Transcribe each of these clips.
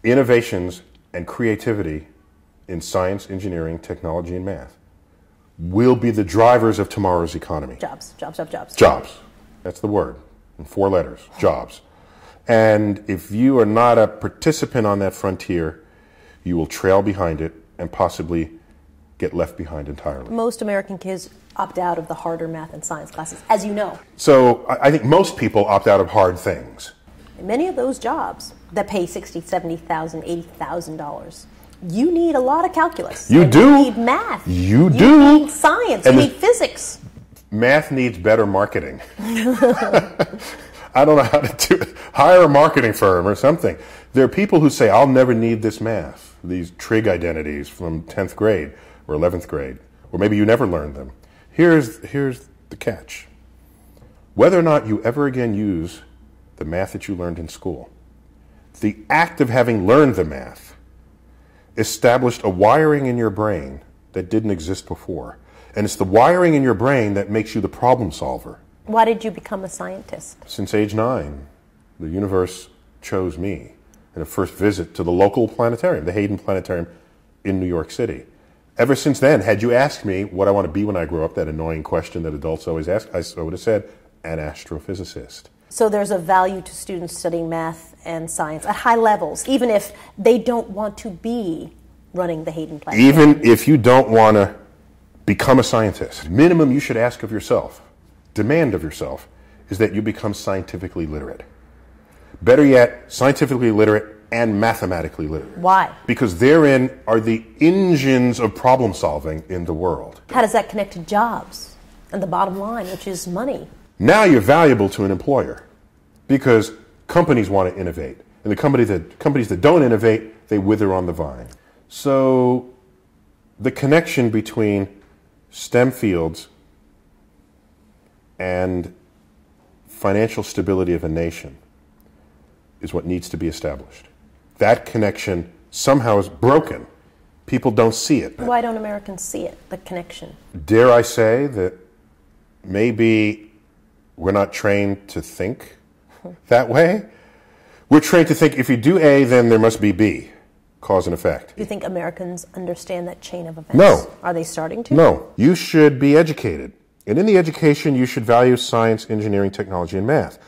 Innovations and creativity in science, engineering, technology, and math will be the drivers of tomorrow's economy. Jobs, jobs, jobs, jobs. Jobs. That's the word in 4 letters. Jobs. And if you are not a participant on that frontier, you will trail behind it and possibly get left behind entirely. Most American kids opt out of the harder math and science classes, as you know. So I think most people opt out of hard things. Many of those jobs that pay $60,000, $70,000, $80,000, you need a lot of calculus. You do. You need math. You do. You need science. And you need physics. Math needs better marketing. I don't know how to do it. Hire a marketing firm or something. There are people who say, I'll never need this math, these trig identities from 10th grade or 11th grade, or maybe you never learned them. Here's the catch. Whether or not you ever again use the math that you learned in school, the act of having learned the math established a wiring in your brain that didn't exist before. And it's the wiring in your brain that makes you the problem solver. Why did you become a scientist? Since age 9, the universe chose me in a first visit to the local planetarium, the Hayden Planetarium in New York City. Ever since then, had you asked me what I want to be when I grow up, that annoying question that adults always ask, I would have said, an astrophysicist. So there's a value to students studying math and science at high levels, even if they don't want to be running the Hayden Planetarium. Even if you don't want to become a scientist, minimum you should ask of yourself, demand of yourself, is that you become scientifically literate. Better yet, scientifically literate and mathematically literate. Why? Because therein are the engines of problem solving in the world. How does that connect to jobs and the bottom line, which is money? Now you're valuable to an employer because companies want to innovate. And the companies that don't innovate, they wither on the vine. So the connection between STEM fields and financial stability of a nation is what needs to be established. That connection somehow is broken. People don't see it. Why don't Americans see it, the connection? Dare I say that maybe we're not trained to think that way? We're trained to think if you do A, then there must be B, cause and effect. Do you think Americans understand that chain of events? No. Are they starting to? No. You should be educated. And in the education, you should value science, engineering, technology, and math.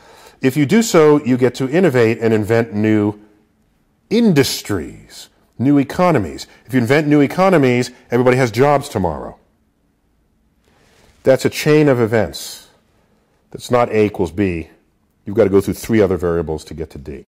If you do so, you get to innovate and invent new industries, new economies. If you invent new economies, everybody has jobs tomorrow. That's a chain of events. That's not A equals B. You've got to go through 3 other variables to get to D.